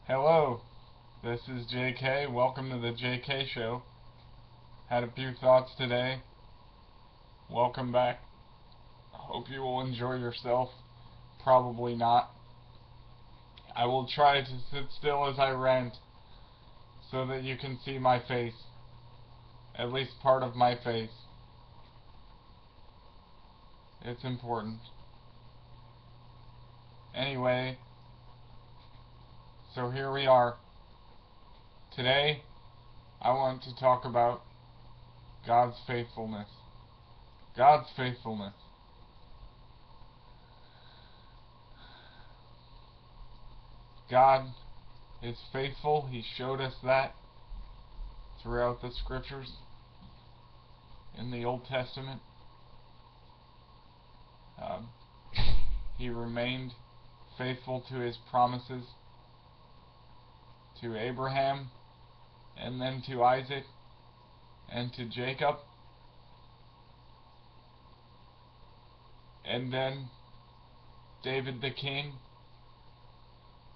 Hello, this is JK. Welcome to the JK Show. Had a few thoughts today. Welcome back. Hope you will enjoy yourself. Probably not. I will try to sit still as I rant so that you can see my face. At least part of my face. It's important. Anyway, so here we are. Today, I want to talk about God's faithfulness. God's faithfulness. God is faithful. He showed us that throughout the scriptures in the Old Testament. He remained faithful to his promises to Abraham, and then to Isaac, and to Jacob, and then David the king,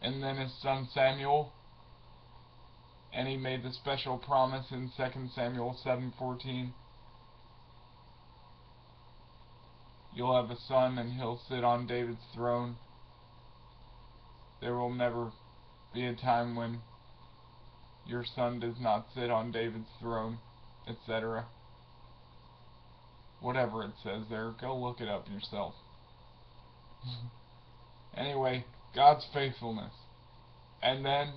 and then his son Samuel, and he made the special promise in 2 Samuel 7:14. You'll have a son and he'll sit on David's throne. There will never be a time when your son does not sit on David's throne, etc. Whatever it says there, go look it up yourself. Anyway, God's faithfulness. And then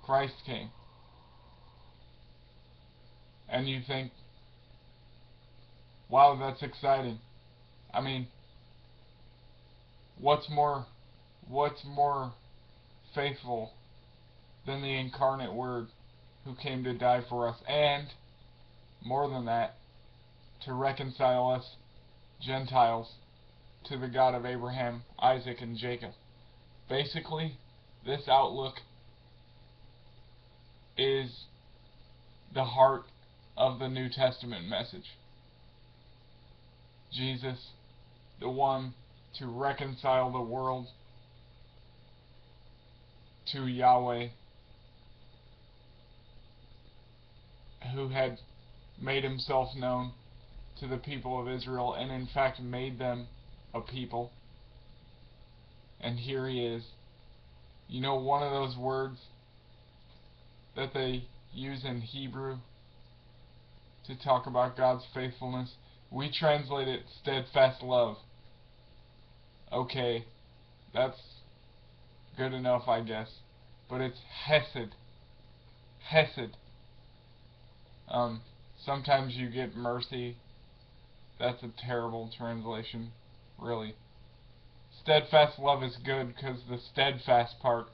Christ came. And you think, wow, that's exciting. I mean, what's more faithful than the incarnate Word who came to die for us, and more than that, to reconcile us Gentiles to the God of Abraham, Isaac, and Jacob. Basically, this outlook is the heart of the New Testament message. Jesus, the one to reconcile the world to Yahweh, who had made himself known to the people of Israel, and in fact made them a people. And here he is. You know, one of those words that they use in Hebrew to talk about God's faithfulness, we translate it steadfast love. Okay, that's good enough, I guess. But it's hesed. Hesed. Sometimes you get mercy. That's a terrible translation, really. Steadfast love is good because the steadfast part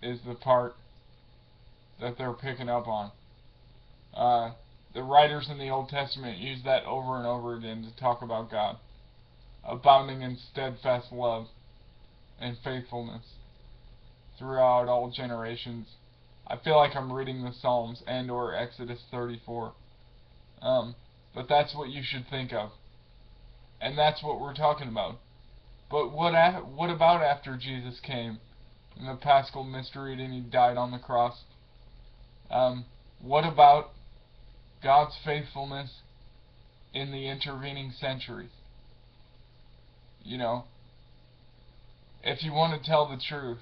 is the part that they're picking up on. The writers in the Old Testament use that over and over again to talk about God, abounding in steadfast love and faithfulness throughout all generations. I feel like I'm reading the Psalms and or Exodus 34. But that's what you should think of. And that's what we're talking about. But what about after Jesus came in the Paschal mystery and he died on the cross? What about God's faithfulness in the intervening centuries? You know, if you want to tell the truth,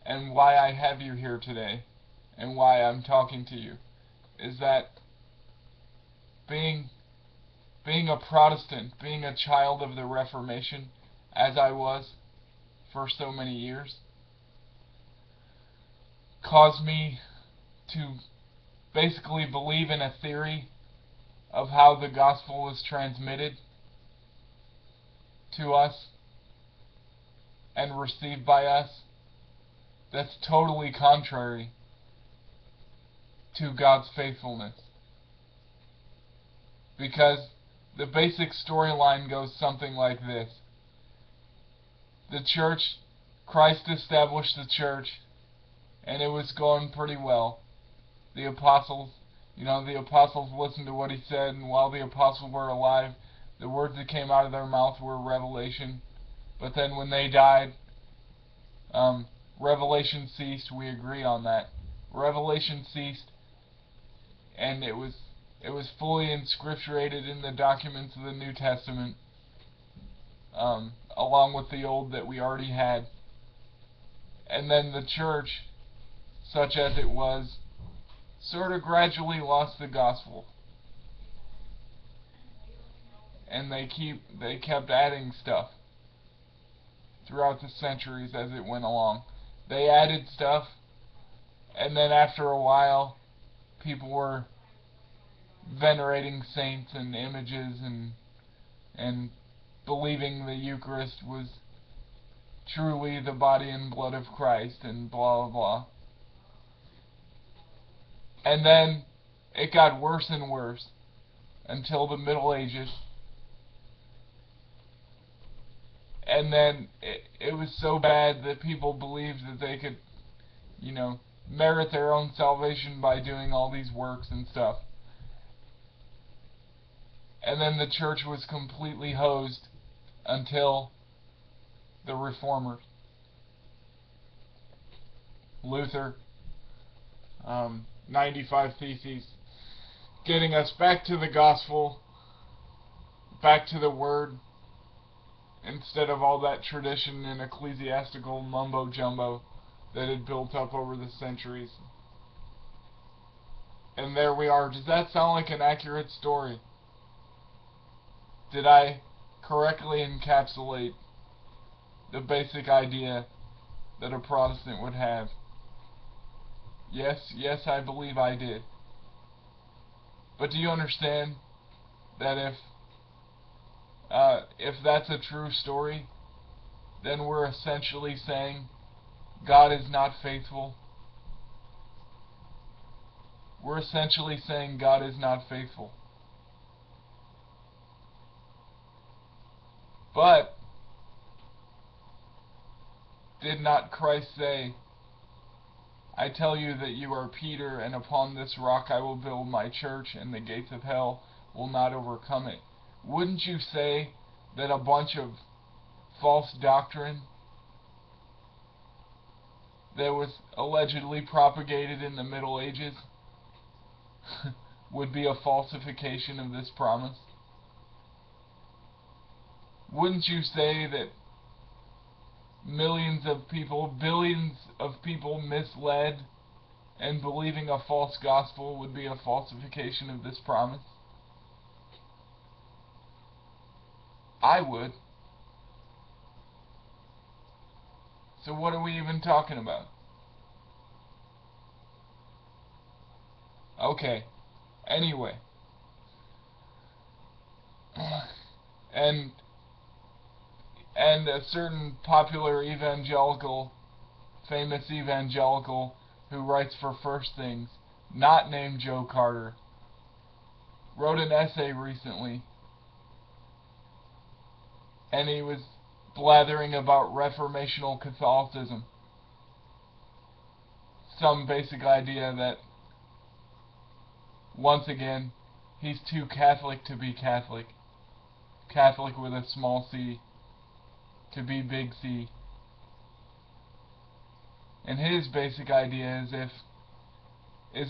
and why I have you here today, and why I'm talking to you, is that being a Protestant, being a child of the Reformation, as I was for so many years, caused me to basically believe in a theory of how the gospel is transmitted to us and received by us that's totally contrary to God's faithfulness. Because the basic storyline goes something like this. The church, Christ established the church, and it was going pretty well. The apostles listened to what he said, and while the apostles were alive, the words that came out of their mouth were revelation. But then when they died, Revelation ceased. We agree on that. Revelation ceased, and it was fully inscripturated in the documents of the New Testament, along with the Old that we already had. And then the church, such as it was, sort of gradually lost the gospel. And they kept adding stuff throughout the centuries as it went along. They added stuff, and then after a while, people were venerating saints and images and believing the Eucharist was truly the body and blood of Christ and blah blah blah. And then it got worse and worse until the Middle Ages. And then it was so bad that people believed that they could, merit their own salvation by doing all these works and stuff. And then the church was completely hosed until the Reformers. Luther, 95 Theses, getting us back to the gospel, back to the word, instead of all that tradition and ecclesiastical mumbo-jumbo that had built up over the centuries. And there we are. Does that sound like an accurate story? Did I correctly encapsulate the basic idea that a Protestant would have? Yes, I believe I did. But do you understand that if that's a true story, then we're essentially saying God is not faithful? We're essentially saying God is not faithful. But did not Christ say, I tell you that you are Peter, and upon this rock I will build my church, and the gates of hell will not overcome it? Wouldn't you say that a bunch of false doctrine that was allegedly propagated in the Middle Ages would be a falsification of this promise? Wouldn't you say that millions of people, billions of people misled and believing a false gospel would be a falsification of this promise? I would. So what are we even talking about? Okay. Anyway. And a certain popular evangelical, famous evangelical, who writes for First Things, not named Joe Carter, wrote an essay recently, and he was blathering about reformational Catholicism. Some basic idea that, once again, he's too Catholic to be Catholic. Catholic with a small c, to be big C. And his basic idea is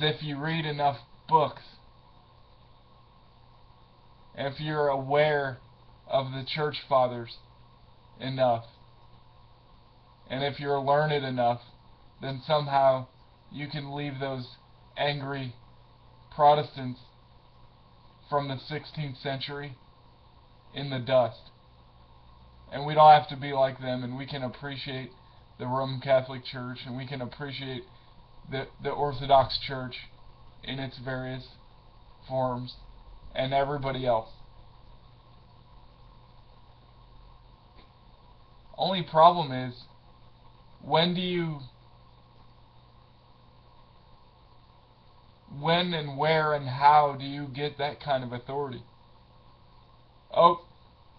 if you read enough books, if you're aware of the church fathers enough, and if you're learned enough, then somehow you can leave those angry Protestants from the 16th century in the dust. And we don't have to be like them, and we can appreciate the Roman Catholic Church, and we can appreciate the Orthodox Church in its various forms, and everybody else. Only problem is, when and where and how do you get that kind of authority? Oh,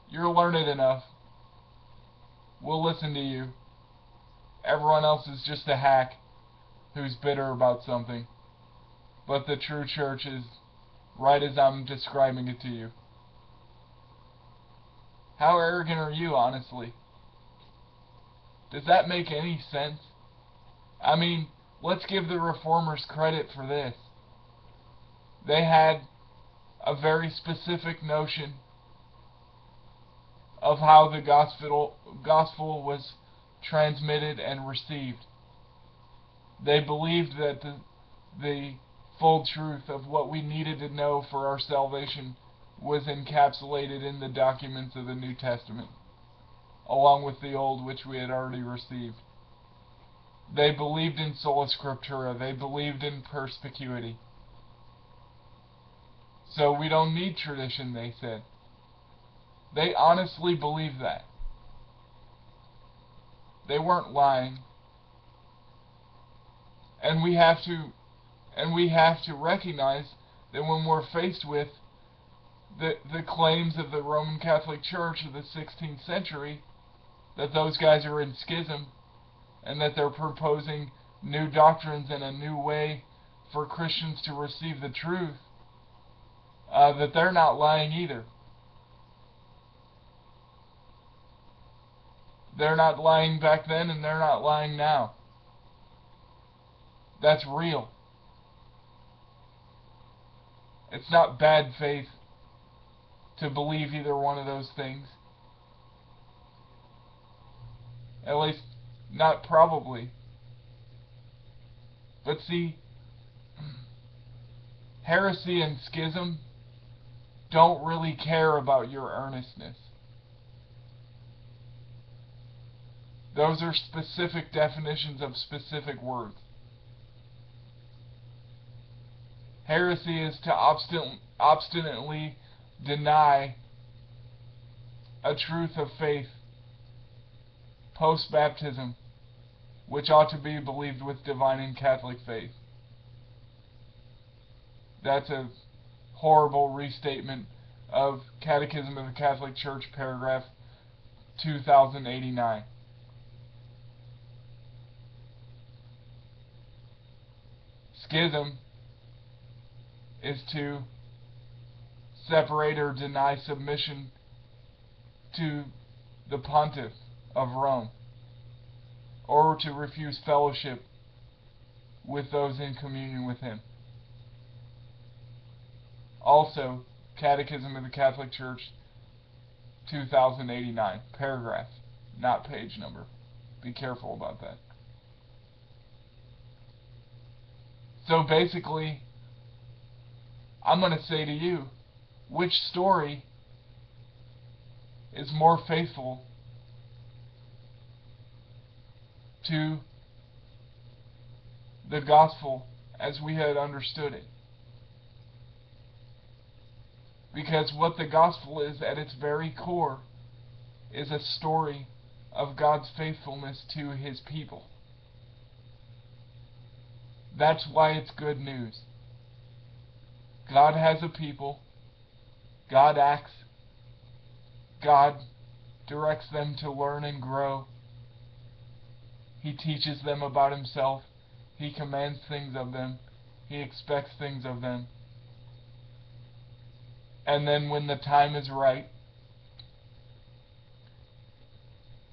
you're learned enough. We'll listen to you. Everyone else is just a hack who's bitter about something. But the true church is right as I'm describing it to you. How arrogant are you, honestly? Does that make any sense? I mean, let's give the Reformers credit for this. They had a very specific notion of how the gospel was transmitted and received. They believed that the full truth of what we needed to know for our salvation was encapsulated in the documents of the New Testament, along with the Old, which we had already received. They believed in sola scriptura. They believed in perspicuity. So we don't need tradition, they said. They honestly believed that. They weren't lying. And we have to recognize that when we're faced with the claims of the Roman Catholic Church of the 16th century, that those guys are in schism, and that they're proposing new doctrines and a new way for Christians to receive the truth, that they're not lying either. They're not lying back then, and they're not lying now. That's real. It's not bad faith to believe either one of those things. At least, not probably. But see, heresy and schism don't really care about your earnestness. Those are specific definitions of specific words. Heresy is to obstinately deny a truth of faith post-baptism, which ought to be believed with divine and Catholic faith. That's a horrible restatement of Catechism of the Catholic Church, paragraph 2089. Schism is to separate or deny submission to the pontiff of Rome, or to refuse fellowship with those in communion with him. Also, Catechism of the Catholic Church, 2089, paragraph, not page number. Be careful about that. So basically, I'm going to say to you, which story is more faithful to the gospel as we had understood it? Because what the gospel is at its very core is a story of God's faithfulness to his people. That's why it's good news. God has a people. God acts. God directs them to learn and grow. He teaches them about himself. He commands things of them. He expects things of them. And then when the time is right,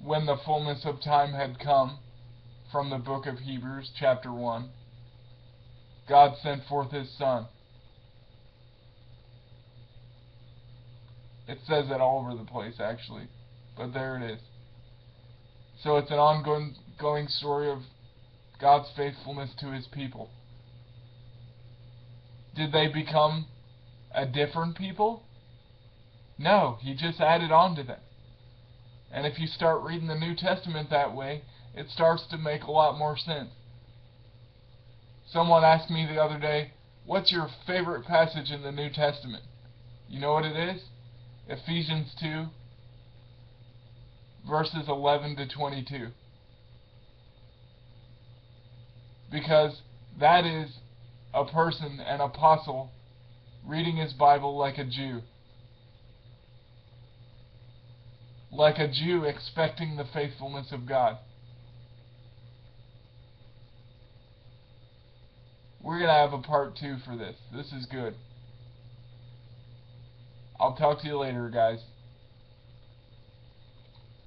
when the fullness of time had come, from the book of Hebrews, chapter 1, God sent forth his Son. It says that all over the place, actually, but there it is. So it's an ongoing story of God's faithfulness to his people. Did they become a different people? No, he just added on to them. And if you start reading the New Testament that way, it starts to make a lot more sense. Someone asked me the other day, what's your favorite passage in the New Testament? You know what it is? Ephesians 2, verses 11 to 22. Because that is a person, an apostle, reading his Bible like a Jew. Like a Jew expecting the faithfulness of God. We're going to have a part 2 for this. This is good. I'll talk to you later, guys.